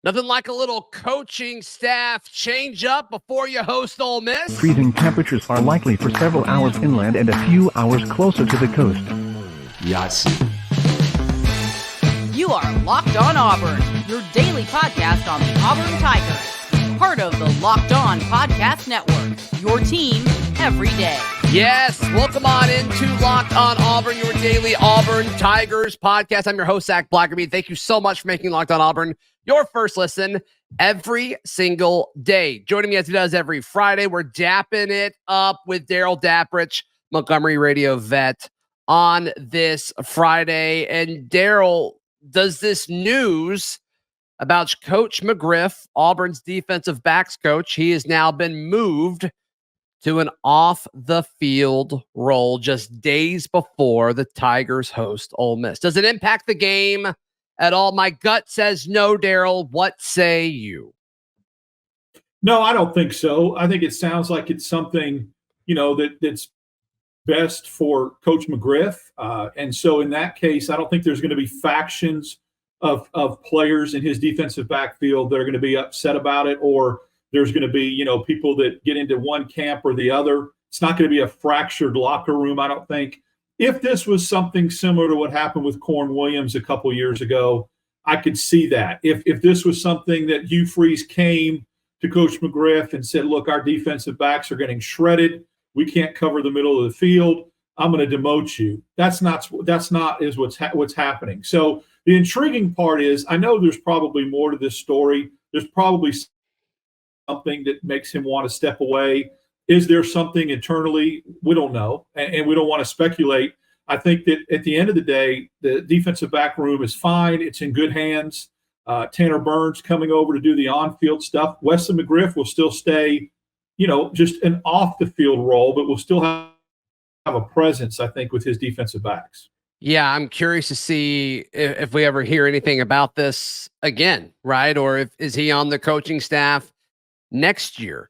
Nothing like a little coaching staff change up before you host Ole Miss. Freezing temperatures are likely for several hours inland and a few hours closer to the coast. Yes. You are Locked On Auburn, your daily podcast on the Auburn Tigers. Part of the Locked On Podcast Network, your team every day. Yes, welcome on into Locked On Auburn, your daily Auburn Tigers podcast. I'm your host, Zac Blackerby. Thank you so much for making Locked On Auburn your first listen every single day. Joining me as he does every Friday, we're dapping it up with Darrell Daprich, Montgomery Radio vet, on this Friday. And Darrell, does this news about Coach McGriff, Auburn's defensive backs coach, he has now been moved to an off-the-field role just days before the Tigers host Ole Miss. Does it impact the game at all? My gut says no, Darrell. What say you? No, I don't think so. I think it sounds like it's something, that's best for Coach McGriff. And so in that case, I don't think there's going to be factions of players in his defensive backfield that are going to be upset about it, or there's going to be, people that get into one camp or the other. It's not going to be a fractured locker room, I don't think. If this was something similar to what happened with Corn Williams a couple years ago, I could see that. If this was something that Hugh Freeze came to Coach McGriff and said, look, our defensive backs are getting shredded. We can't cover the middle of the field. I'm going to demote you. That's not what's happening. So the intriguing part is, I know there's probably more to this story. There's probably something that makes him want to step away. Is there something internally? We don't know, and we don't want to speculate. I think that at the end of the day, the defensive back room is fine. It's in good hands. Tanner Burns coming over to do the on-field stuff. Wesley McGriff will still stay, just an off-the-field role, but will still have a presence, I think, with his defensive backs. Yeah, I'm curious to see if we ever hear anything about this again, right? Or is he on the coaching staff next year?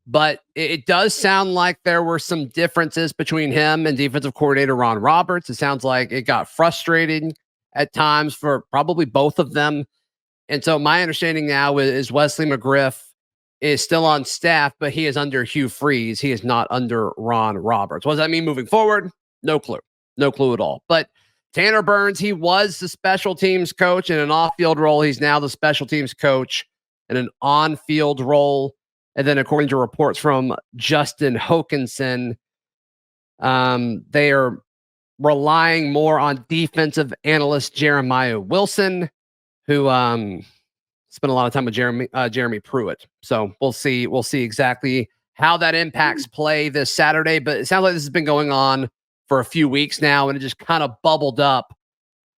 But it does sound like there were some differences between him and defensive coordinator Ron Roberts. It sounds like it got frustrating at times for probably both of them. And so my understanding now is Wesley McGriff is still on staff, but he is under Hugh Freeze. He is not under Ron Roberts. What does that mean moving forward? No clue. No clue at all. But Tanner Burns, he was the special teams coach in an off-field role. He's now the special teams coach in an on-field role. And then according to reports from Justin Hokanson, they are relying more on defensive analyst Jeremiah Wilson, who spent a lot of time with Jeremy Pruitt. So we'll see exactly how that impacts play this Saturday. But it sounds like this has been going on for a few weeks now, and it just kind of bubbled up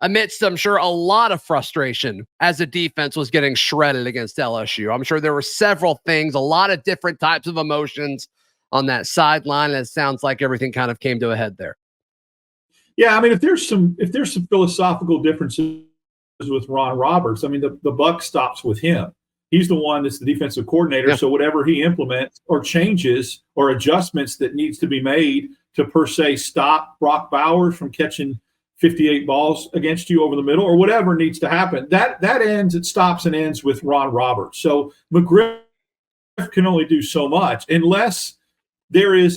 amidst, I'm sure, a lot of frustration as the defense was getting shredded against LSU. I'm sure there were several things, a lot of different types of emotions on that sideline, and it sounds like everything kind of came to a head there. Yeah, I mean, if there's some philosophical differences with Ron Roberts, I mean, the buck stops with him. He's the one that's the defensive coordinator, so whatever he implements or changes or adjustments that needs to be made to, per se, stop Brock Bowers from catching 58 balls against you over the middle or whatever needs to happen, it stops and ends with Ron Roberts. So McGriff can only do so much unless there is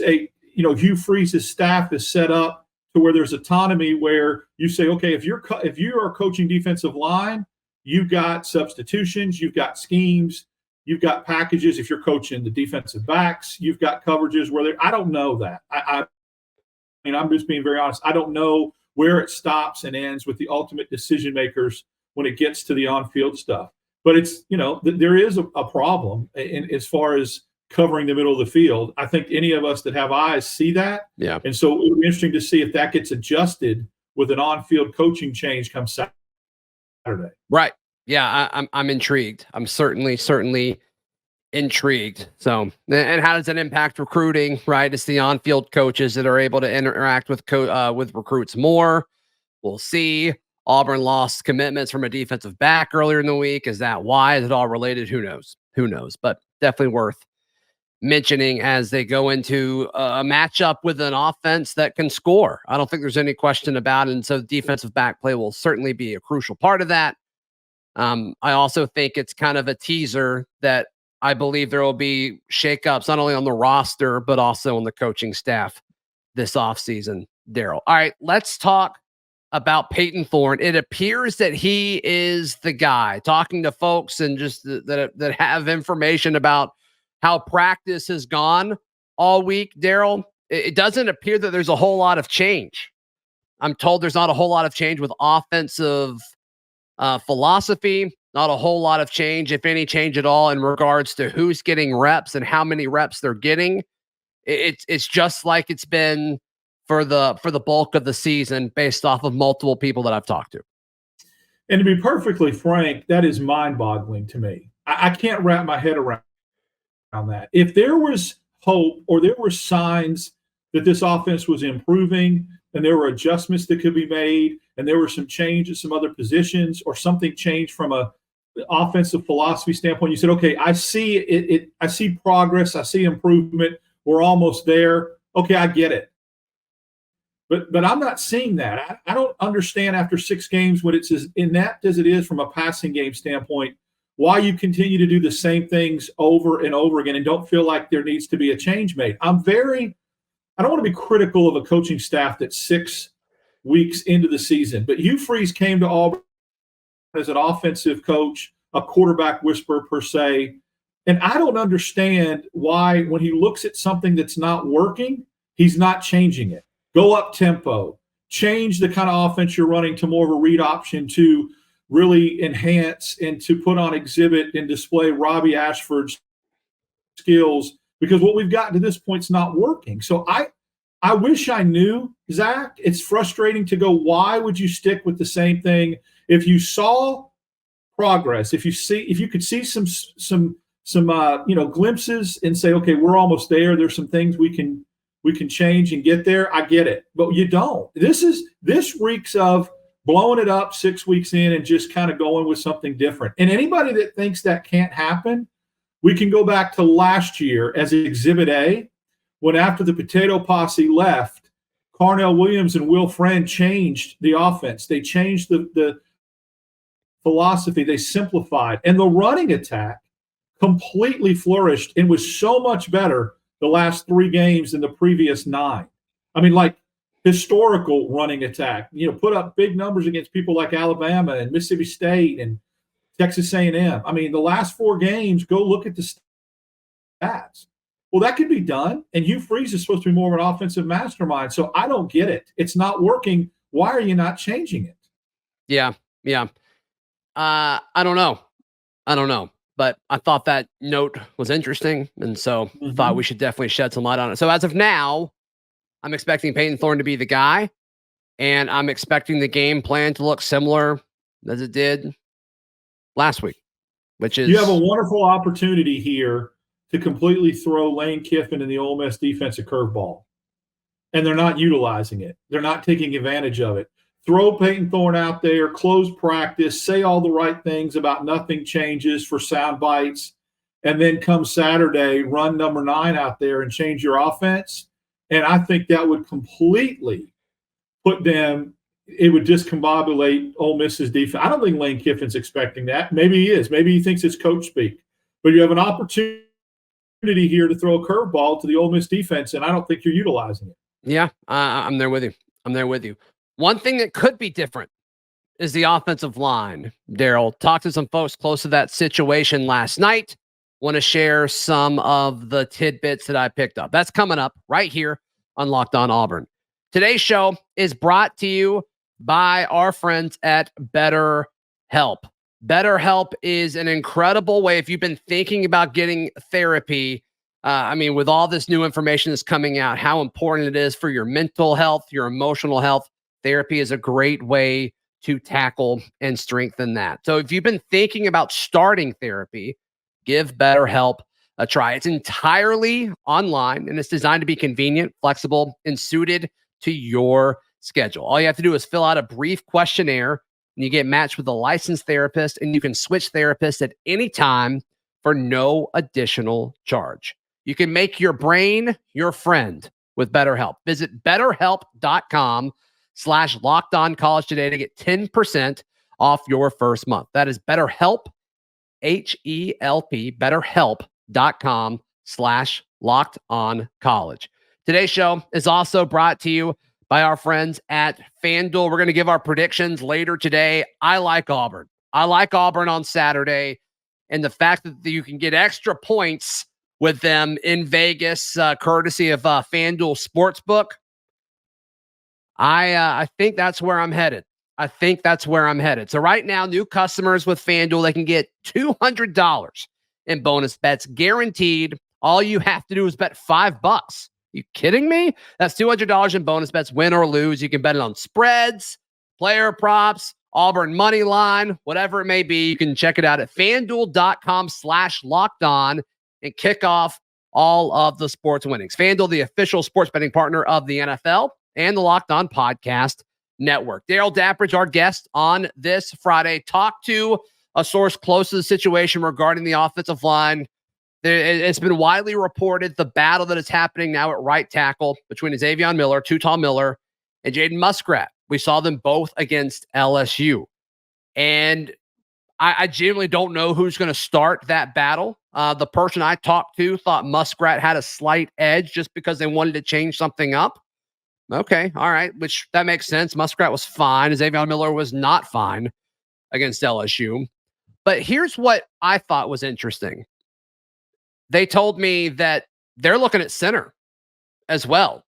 Hugh Freeze's staff is set up to where there's autonomy where you say, okay, if you are coaching defensive line, you've got substitutions, you've got schemes, you've got packages. If you're coaching the defensive backs, you've got coverages where I don't know that. I mean, I'm just being very honest. I don't know where it stops and ends with the ultimate decision makers when it gets to the on-field stuff. But it's, there is a problem as far as covering the middle of the field. I think any of us that have eyes see that. Yeah. And so it would be interesting to see if that gets adjusted with an on-field coaching change come Saturday. Right. Yeah, I'm intrigued. I'm certainly intrigued. So, and how does that impact recruiting, right? It's the on-field coaches that are able to interact with recruits more. We'll see. Auburn lost commitments from a defensive back earlier in the week. Is that why? Is it all related? Who knows? But definitely worth mentioning as they go into a matchup with an offense that can score. I don't think there's any question about it. And so defensive back play will certainly be a crucial part of that. I also think it's kind of a teaser that I believe there will be shakeups not only on the roster, but also on the coaching staff this offseason, Darrell. All right, let's talk about Payton Thorne. It appears that he is the guy. Talking to folks and just that have information about how practice has gone all week, Darrell, it doesn't appear that there's a whole lot of change. I'm told there's not a whole lot of change with offensive philosophy, not a whole lot of change, if any change at all, in regards to who's getting reps and how many reps they're getting. It's just like it's been for the bulk of the season, based off of multiple people that I've talked to. And to be perfectly frank, that is mind-boggling to me. I can't wrap my head around that. If there was hope or there were signs that this offense was improving and there were adjustments that could be made and there were some change at some other positions or something changed from a offensive philosophy standpoint, you said, okay, I see it. I see progress. I see improvement. We're almost there. Okay, I get it. But I'm not seeing that. I don't understand after 6 games when it's as inept as it is from a passing game standpoint, why you continue to do the same things over and over again and don't feel like there needs to be a change made. I don't want to be critical of a coaching staff that's 6 weeks into the season, but Hugh Freeze came to Auburn as an offensive coach, a quarterback whisperer per se, and I don't understand why when he looks at something that's not working, he's not changing it. Go up tempo, change the kind of offense you're running to more of a read option to really enhance and to put on exhibit and display Robbie Ashford's skills, because what we've gotten to this point is not working. So I wish I knew, Zac. It's frustrating to go, why would you stick with the same thing? If you saw progress, if you could see some glimpses and say, okay, we're almost there. There's some things we can change and get there. I get it, but you don't. This reeks of blowing it up 6 weeks in and just kind of going with something different. And anybody that thinks that can't happen, we can go back to last year as Exhibit A, when after the Potato Posse left, Carnell Williams and Will Friend changed the offense. They changed the philosophy. They simplified. And the running attack completely flourished and was so much better the last 3 games than the previous 9. I mean, like historical running attack, put up big numbers against people like Alabama and Mississippi State and Texas A&M. I mean, the last 4 games, go look at the stats. Well, that could be done. And Hugh Freeze is supposed to be more of an offensive mastermind. So I don't get it. It's not working. Why are you not changing it? Yeah. I don't know. But I thought that note was interesting, and so thought we should definitely shed some light on it. So as of now, I'm expecting Payton Thorne to be the guy, and I'm expecting the game plan to look similar as it did last week, which is... You have a wonderful opportunity here to completely throw Lane Kiffin and the Ole Miss defense a curveball, and they're not utilizing it. They're not taking advantage of it. Throw Payton Thorne out there, close practice, say all the right things about nothing changes for sound bites, and then come Saturday, run number 9 out there and change your offense. And I think that would completely put them – it would discombobulate Ole Miss's defense. I don't think Lane Kiffin's expecting that. Maybe he is. Maybe he thinks it's coach speak. But you have an opportunity here to throw a curveball to the Ole Miss defense, and I don't think you're utilizing it. Yeah, I'm there with you. One thing that could be different is the offensive line. Darrell, talked to some folks close to that situation last night. Want to share some of the tidbits that I picked up. That's coming up right here on Locked On Auburn. Today's show is brought to you by our friends at BetterHelp. BetterHelp is an incredible way. If you've been thinking about getting therapy, with all this new information that's coming out, how important it is for your mental health, your emotional health, therapy is a great way to tackle and strengthen that. So if you've been thinking about starting therapy, give BetterHelp a try. It's entirely online, and it's designed to be convenient, flexible, and suited to your schedule. All you have to do is fill out a brief questionnaire, and you get matched with a licensed therapist, and you can switch therapists at any time for no additional charge. You can make your brain your friend with BetterHelp. Visit BetterHelp.com/LockedOnCollege today to get 10% off your first month. That is BetterHelp, H-E-L-P, BetterHelp.com/LockedOnCollege. Today's show is also brought to you by our friends at FanDuel. We're going to give our predictions later today. I like Auburn. I like Auburn on Saturday. And the fact that you can get extra points with them in Vegas, courtesy of FanDuel Sportsbook, I think that's where I'm headed. So right now, new customers with FanDuel, they can get $200 in bonus bets guaranteed. All you have to do is bet $5. You kidding me? That's $200 in bonus bets, win or lose. You can bet it on spreads, player props, Auburn money line, whatever it may be. You can check it out at FanDuel.com/LockedOn and kick off all of the sports winnings. FanDuel, the official sports betting partner of the NFL and the Locked On Podcast Network. Darrell Daprich, our guest on this Friday, talked to a source close to the situation regarding the offensive line. It's been widely reported the battle that is happening now at right tackle between Xavier Miller, Tutal Miller, and Jaden Muskrat. We saw them both against LSU. And I genuinely don't know who's going to start that battle. The person I talked to thought Muskrat had a slight edge just because they wanted to change something up. Okay, all right, which that makes sense. Muskrat was fine. Xavier Miller was not fine against LSU. But here's what I thought was interesting. They told me that they're looking at center as well.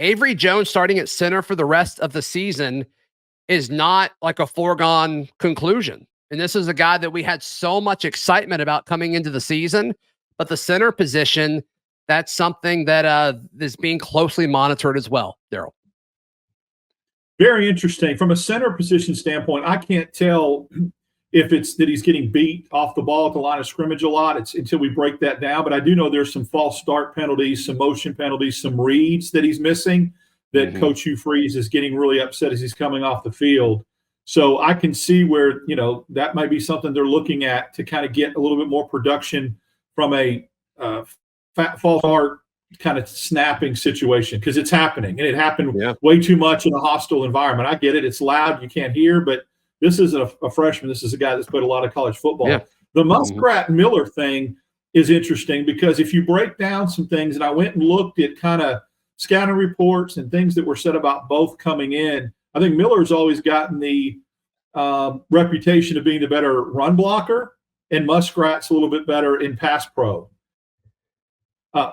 Avery Jones starting at center for the rest of the season is not like a foregone conclusion. And this is a guy that we had so much excitement about coming into the season. But the center position, that's something that is being closely monitored as well, Darrell. Very interesting. From a center position standpoint, I can't tell if it's that he's getting beat off the ball at the line of scrimmage a lot. It's until we break that down. But I do know there's some false start penalties, some motion penalties, some reads that he's missing that Coach Hugh Freeze is getting really upset as he's coming off the field. So I can see where, that might be something they're looking at to kind of get a little bit more production from a false start kind of snapping situation, because it's happening. And it happened way too much in a hostile environment. I get it. It's loud. You can't hear, but this is a freshman. This is a guy that's played a lot of college football. Yeah. The Muskrat Miller thing is interesting because if you break down some things, and I went and looked at kind of scouting reports and things that were said about both coming in, I think Miller's always gotten the reputation of being the better run blocker, and Muskrat's a little bit better in pass pro.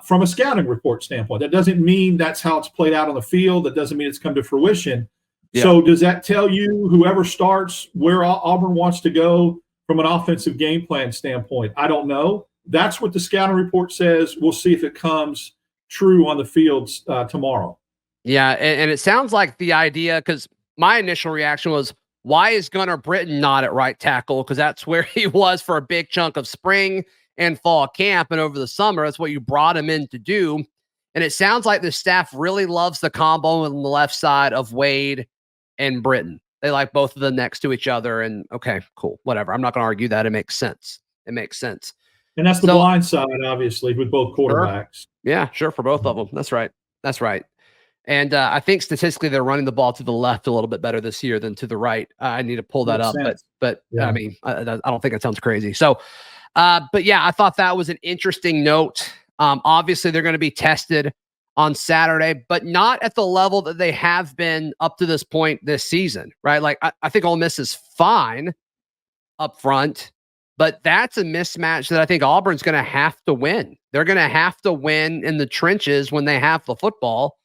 From a scouting report standpoint, that doesn't mean that's how it's played out on the field. That doesn't mean it's come to fruition. Yeah. So does that tell you whoever starts where Auburn wants to go from an offensive game plan standpoint? I don't know. That's what the scouting report says. We'll see if it comes true on the fields tomorrow. Yeah, and it sounds like the idea, because my initial reaction was, why is Gunnar Britton not at right tackle? Because that's where he was for a big chunk of spring and fall camp, and over the summer, that's what you brought him in to do. And it sounds like the staff really loves the combo on the left side of Wade and Britton. They like both of them next to each other, and okay, cool, whatever. I'm not going to argue that. It makes sense. And that's the blind side, obviously, with both quarterbacks. Sure. Yeah, sure, for both of them. That's right. And I think statistically they're running the ball to the left a little bit better this year than to the right. I need to pull that up, but yeah. I mean, I don't think it sounds crazy. So, but yeah, I thought that was an interesting note. Obviously, they're going to be tested on Saturday, but not at the level that they have been up to this point this season, right? Like, I think Ole Miss is fine up front, but that's a mismatch that I think Auburn's going to have to win. They're going to have to win in the trenches when they have the football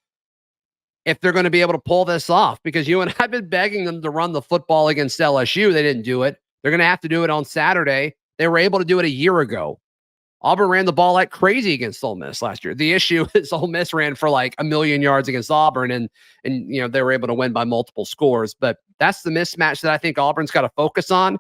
if they're going to be able to pull this off, because you and I have been begging them to run the football against LSU. They didn't do it. They're going to have to do it on Saturday. They were able to do it a year ago. Auburn ran the ball like crazy against Ole Miss last year. The issue is Ole Miss ran for like 1,000,000 yards against Auburn, and they were able to win by multiple scores. But that's the mismatch that I think Auburn's got to focus on.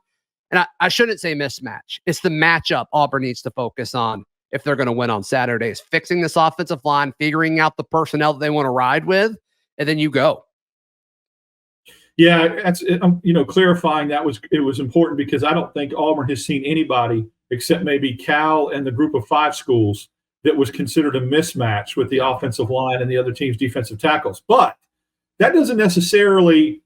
And I shouldn't say mismatch. It's the matchup Auburn needs to focus on if they're going to win on Saturday, is fixing this offensive line, figuring out the personnel that they want to ride with, and then you go. Yeah, that's clarifying that it was important, because I don't think Auburn has seen anybody except maybe Cal and the group of 5 schools that was considered a mismatch with the offensive line and the other team's defensive tackles. But that doesn't necessarily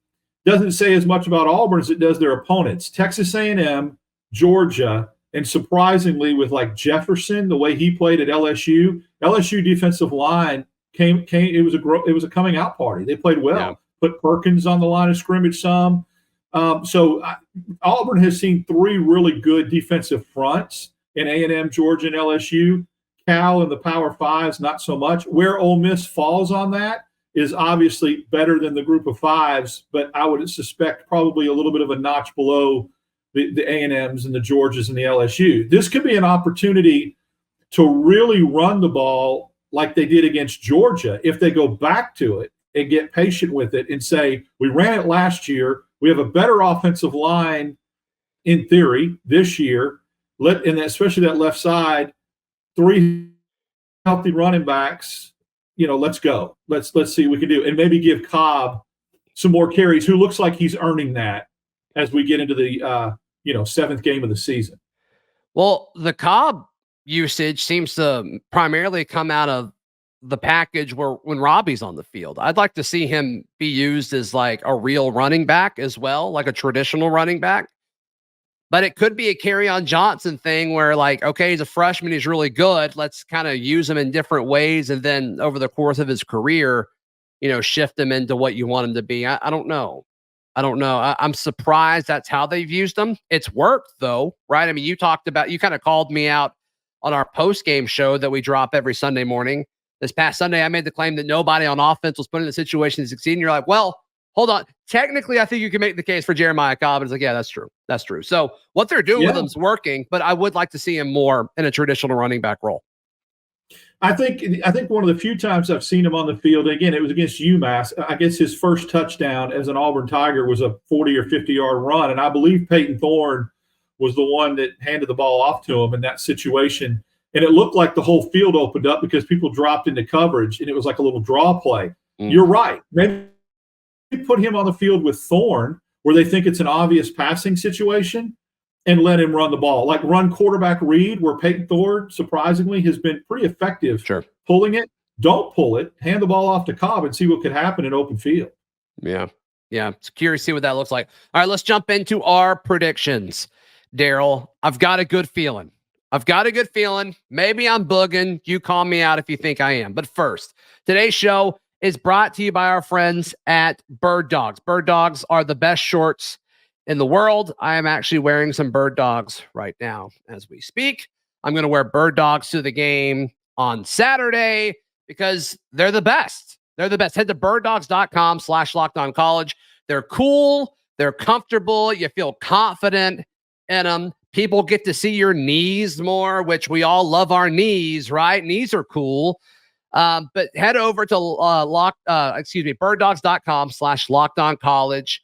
doesn't say as much about Auburn as it does their opponents. Texas A&M, Georgia, and surprisingly with like Jefferson, the way he played at LSU defensive line it was a coming out party. They played well. Yeah. Put Perkins on the line of scrimmage some. Auburn has seen 3 really good defensive fronts in A&M, Georgia, and LSU. Cal and the Power Fives, not so much. Where Ole Miss falls on that is obviously better than the group of fives, but I would suspect probably a little bit of a notch below the A&Ms and the Georgias and the LSU. This could be an opportunity to really run the ball like they did against Georgia if they go back to it and get patient with it and say, we ran it last year. We have a better offensive line in theory this year. And especially that left side, 3 healthy running backs. Let's go. Let's see what we can do. And maybe give Cobb some more carries, who looks like he's earning that as we get into the 7th game of the season. Well, the Cobb usage seems to primarily come out of the package when Robbie's on the field. I'd like to see him be used as like a real running back as well, like a traditional running back. But it could be a Kerryon Johnson thing where like, okay, he's a freshman, he's really good. Let's kind of use him in different ways. And then over the course of his career, shift him into what you want him to be. I don't know. I'm surprised that's how they've used him. It's worked though, right? I mean, you kind of called me out on our post-game show that we drop every Sunday morning. This past Sunday, I made the claim that nobody on offense was put in the situation to succeed. And you're like, well, hold on. Technically, I think you can make the case for Jeremiah Cobb. And it's like, yeah, that's true. That's true. So what they're doing with him is working, but I would like to see him more in a traditional running back role. I think one of the few times I've seen him on the field, again, it was against UMass. I guess his first touchdown as an Auburn Tiger was a 40 or 50-yard run. And I believe Peyton Thorne was the one that handed the ball off to him in that situation. And it looked like the whole field opened up because people dropped into coverage, and it was like a little draw play. You're right. Maybe put him on the field with Thorne where they think it's an obvious passing situation and let him run the ball. Like run quarterback read where Peyton Thorne, surprisingly, has been pretty effective pulling it. Don't pull it. Hand the ball off to Cobb and see what could happen in open field. Yeah. It's curious to see what that looks like. All right, let's jump into our predictions. Darrell, I've got a good feeling. Maybe I'm bugging. You call me out if you think I am. But first, today's show is brought to you by our friends at Bird Dogs. Bird Dogs are the best shorts in the world. I am actually wearing some Bird Dogs right now as we speak. I'm going to wear Bird Dogs to the game on Saturday because they're the best. Head to birddogs.com/lockedoncollege. They're cool. They're comfortable. You feel confident in them. People get to see your knees more, which we all love our knees, right? Knees are cool. But head over to birddogs.com/lockedoncollege.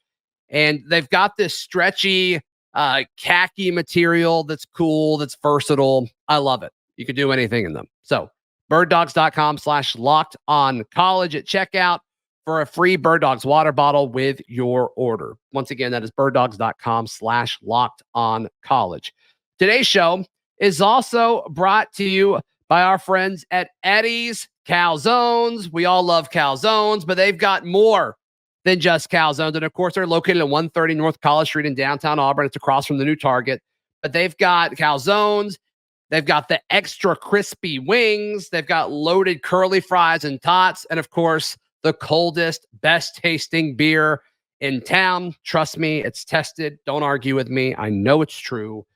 And they've got this stretchy khaki material that's cool, that's versatile. I love it. You can do anything in them. So birddogs.com/lockedoncollege at checkout for a free Bird Dogs water bottle with your order. Once again, that is birddogs.com/lockedoncollege. Today's show is also brought to you by our friends at Eddie's Calzones. We all love calzones, but they've got more than just calzones. And of course, they're located at 130 North College Street in downtown Auburn. It's across from the new Target. But they've got calzones. They've got the extra crispy wings. They've got loaded curly fries and tots. And of course, the coldest, best tasting beer in town. Trust me, it's tested. Don't argue with me. I know it's true.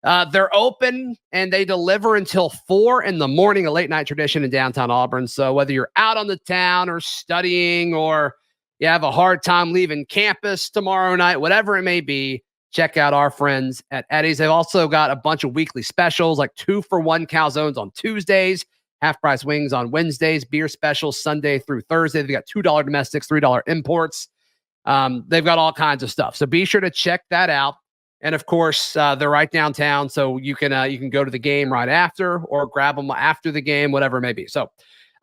They're open and they deliver until 4 a.m, a late night tradition in downtown Auburn. So whether you're out on the town or studying or you have a hard time leaving campus tomorrow night, whatever it may be, check out our friends at Eddie's. They've also got a bunch of weekly specials like 2-for-1 calzones on Tuesdays, half price wings on Wednesdays, beer specials Sunday through Thursday. They've got $2 domestics, $3 imports. They've got all kinds of stuff. So be sure to check that out. And of course, they're right downtown, so you can go to the game right after or grab them after the game, whatever it may be. So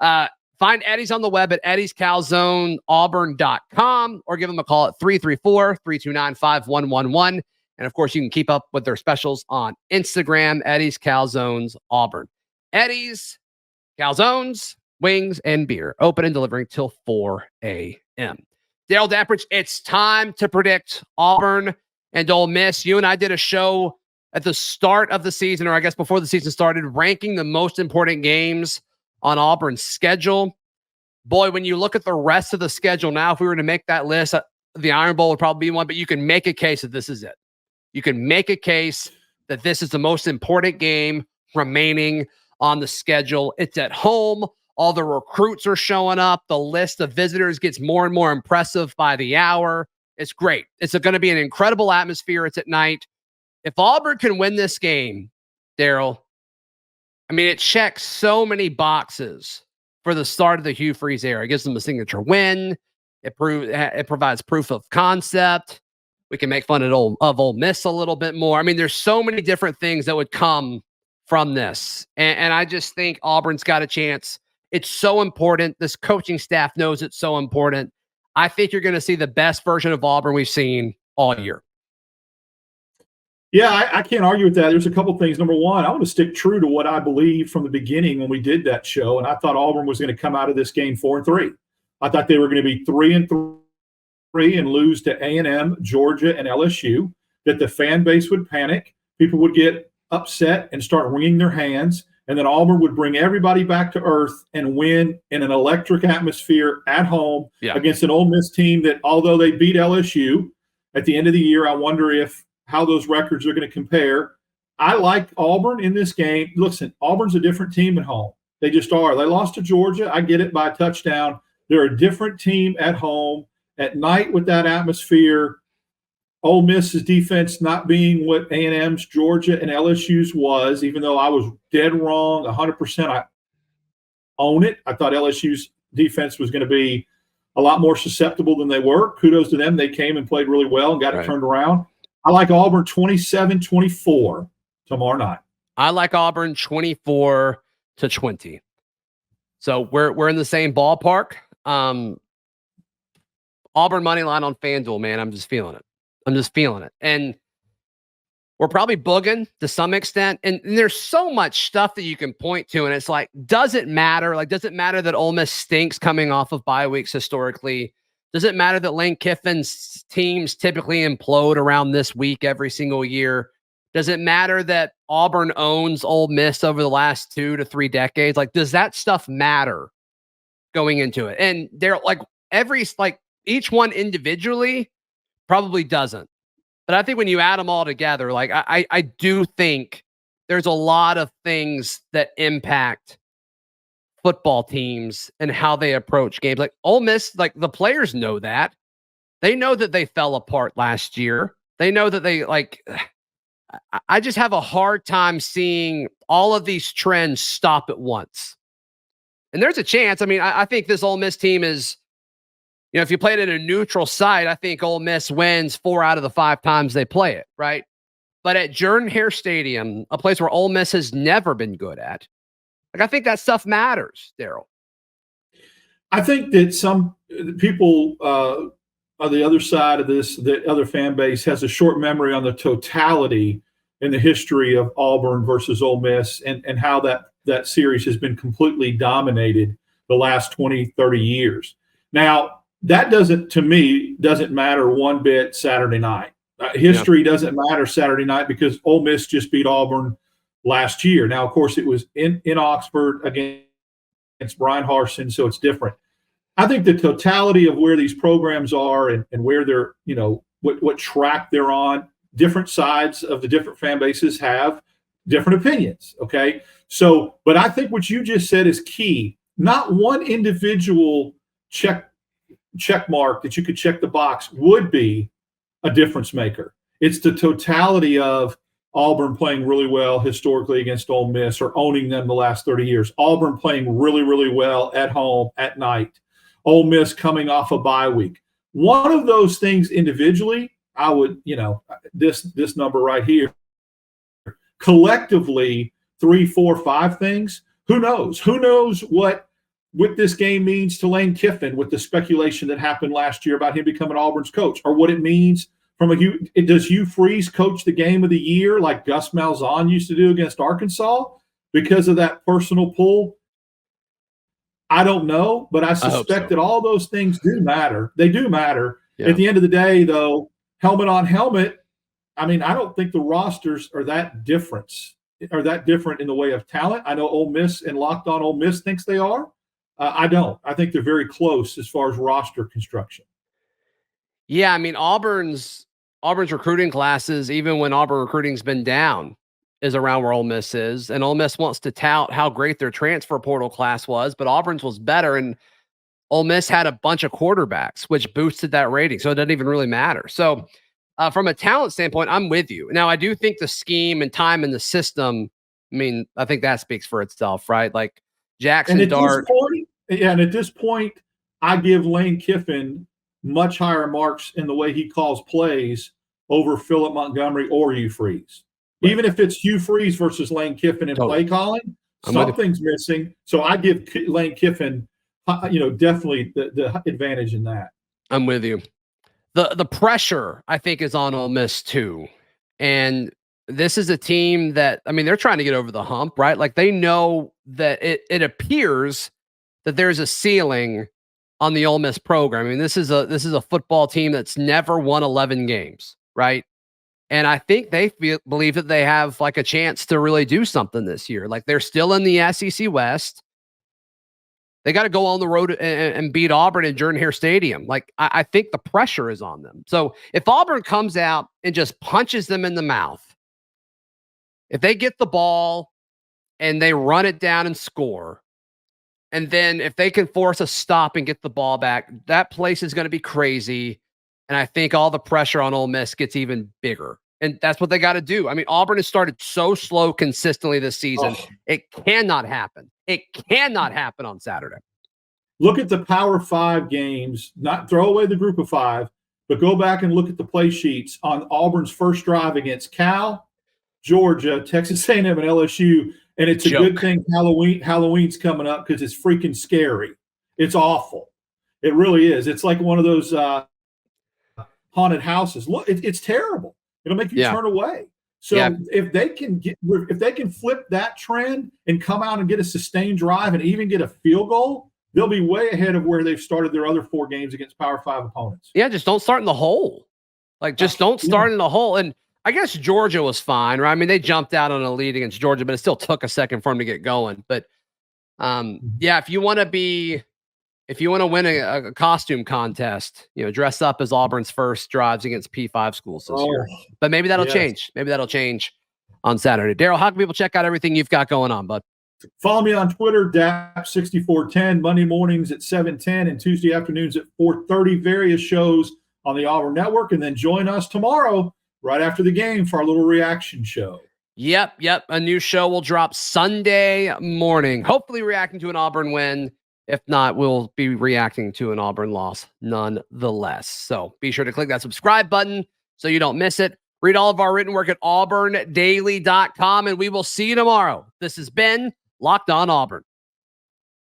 find Eddie's on the web at eddiescalzoneauburn.com or give them a call at 334-329-5111. And of course, you can keep up with their specials on Instagram, Eddie's Calzones Auburn. Eddie's Calzones, wings, and beer, open and delivering till 4 a.m. Darrell Daprich, it's time to predict Auburn and Ole Miss. You and I did a show at the start of the season, or I guess before the season started, ranking the most important games on Auburn's schedule. Boy, when you look at the rest of the schedule now, if we were to make that list, the Iron Bowl would probably be one, but you can make a case that this is it. You can make a case that this is the most important game remaining on the schedule. It's at home. All the recruits are showing up. The list of visitors gets more and more impressive by the hour. It's great. It's going to be an incredible atmosphere. It's at night. If Auburn can win this game, Darrell, I mean, it checks so many boxes for the start of the Hugh Freeze era. It gives them a signature win. It provides proof of concept. We can make fun of Ole Miss a little bit more. I mean, there's so many different things that would come from this. And I just think Auburn's got a chance. It's so important. This coaching staff knows it's so important. I think you're going to see the best version of Auburn we've seen all year. Yeah, I can't argue with that. There's a couple things. Number one, I want to stick true to what I believed from the beginning when we did that show, and I thought Auburn was going to come out of this game 4-3. I thought they were going to be 3-3 and lose to A&M, Georgia, and LSU, that the fan base would panic, people would get upset and start wringing their hands, and then Auburn would bring everybody back to earth and win in an electric atmosphere at home against an Ole Miss team that, although they beat LSU at the end of the year, I wonder how those records are going to compare. I like Auburn in this game. Listen, Auburn's a different team at home. They just are. They lost to Georgia. I get it by a touchdown. They're a different team at home. At night with that atmosphere, Ole Miss's defense not being what A&M's, Georgia, and LSU's was, even though I was dead wrong 100%, I own it. I thought LSU's defense was going to be a lot more susceptible than they were. Kudos to them. They came and played really well and got it turned around. I like Auburn 27-24 tomorrow night. I like Auburn 24-20. So we're in the same ballpark. Auburn money line on FanDuel, man. I'm just feeling it. And we're probably booging to some extent. And there's so much stuff that you can point to. And it's like, does it matter? Like, does it matter that Ole Miss stinks coming off of bye weeks historically? Does it matter that Lane Kiffin's teams typically implode around this week every single year? Does it matter that Auburn owns Ole Miss over the last 2 to 3 decades? Like, does that stuff matter going into it? And they're like each one individually probably doesn't. But I think when you add them all together, like I do think there's a lot of things that impact football teams and how they approach games. Like Ole Miss, like the players know that. They know that they fell apart last year. They know that I just have a hard time seeing all of these trends stop at once. And there's a chance. I mean, I think this Ole Miss team is, if you play it at a neutral site, I think Ole Miss wins 4 out of the 5 times they play it, right? But at Jordan-Hare Stadium, a place where Ole Miss has never been good at, I think that stuff matters, Darrell. I think that some people on the other side of this, the other fan base, has a short memory on the totality in the history of Auburn versus Ole Miss and how that series has been completely dominated the last 20, 30 years. Now, that doesn't matter one bit Saturday night. History doesn't matter Saturday night because Ole Miss just beat Auburn last year. Now, of course, it was in Oxford against Brian Harsin, so it's different. I think the totality of where these programs are and where they're, what track they're on, different sides of the different fan bases have different opinions, okay? So, but I think what you just said is key. Not one individual check mark that you could check the box would be a difference maker. It's the totality of Auburn playing really well historically against Ole Miss or owning them the last 30 years. Auburn playing really, really well at home at night. Ole Miss coming off a bye week. One of those things individually, I would, this number right here, collectively 3, 4, 5 things. Who knows? Who knows what this game means to Lane Kiffin with the speculation that happened last year about him becoming Auburn's coach, or what it means does Hugh Freeze coach the game of the year like Gus Malzahn used to do against Arkansas because of that personal pull? I don't know, but I suspect that all those things do matter. They do matter. Yeah. At the end of the day, though, helmet on helmet, I mean, I don't think the rosters are that different in the way of talent. I know Ole Miss and Locked On Ole Miss thinks they are. I don't. I think they're very close as far as roster construction. Yeah, I mean, Auburn's recruiting classes, even when Auburn recruiting's been down, is around where Ole Miss is. And Ole Miss wants to tout how great their transfer portal class was, but Auburn's was better. And Ole Miss had a bunch of quarterbacks, which boosted that rating. So it doesn't even really matter. So from a talent standpoint, I'm with you. Now, I do think the scheme and time in the system, I mean, I think that speaks for itself, right? Like Jackson Dart. And at this point, I give Lane Kiffin much higher marks in the way he calls plays over Philip Montgomery or Hugh Freeze. Right. Even if it's Hugh Freeze versus Lane Kiffin in play calling, something's missing. So I give Lane Kiffin, definitely the advantage in that. I'm with you. The pressure, I think, is on Ole Miss too. And this is a team that, I mean, they're trying to get over the hump, right? Like they know that it appears that there's a ceiling on the Ole Miss program. I mean, this is a football team that's never won 11 games, right? And I think they believe that they have like a chance to really do something this year. Like they're still in the SEC West. They got to go on the road and beat Auburn at Jordan Hare Stadium. Like I think the pressure is on them. So if Auburn comes out and just punches them in the mouth, if they get the ball and they run it down and score, and then if they can force a stop and get the ball back, that place is going to be crazy. And I think all the pressure on Ole Miss gets even bigger. And that's what they got to do. I mean, Auburn has started so slow consistently this season. It cannot happen. It cannot happen on Saturday. Look at the Power 5 games, not throw away the group of 5, but go back and look at the play sheets on Auburn's first drive against Cal, Georgia, Texas A&M, and LSU. And it's a good thing Halloween's coming up because it's freaking scary. It's awful. It really is. It's like one of those haunted houses. Look, it's terrible. It'll make you turn away. So if they can flip that trend and come out and get a sustained drive and even get a field goal, they'll be way ahead of where they've started their other 4 games against Power 5 opponents. Yeah, just don't start in the hole. Like, just don't start in the hole. And I guess Georgia was fine, right? I mean, they jumped out on a lead against Georgia, but it still took a second for them to get going. But if you want to win a costume contest, dress up as Auburn's first drives against P5 schools this year. But maybe that'll change. Maybe that'll change on Saturday. Darrell, how can people check out everything you've got going on, bud? Follow me on Twitter, DAP6410, Monday mornings at 7:10 and Tuesday afternoons at 4:30. Various shows on the Auburn Network. And then join us tomorrow right after the game for our little reaction show. Yep. A new show will drop Sunday morning, hopefully reacting to an Auburn win. If not, we'll be reacting to an Auburn loss nonetheless. So be sure to click that subscribe button so you don't miss it. Read all of our written work at auburndaily.com, and we will see you tomorrow. This has been Locked On Auburn.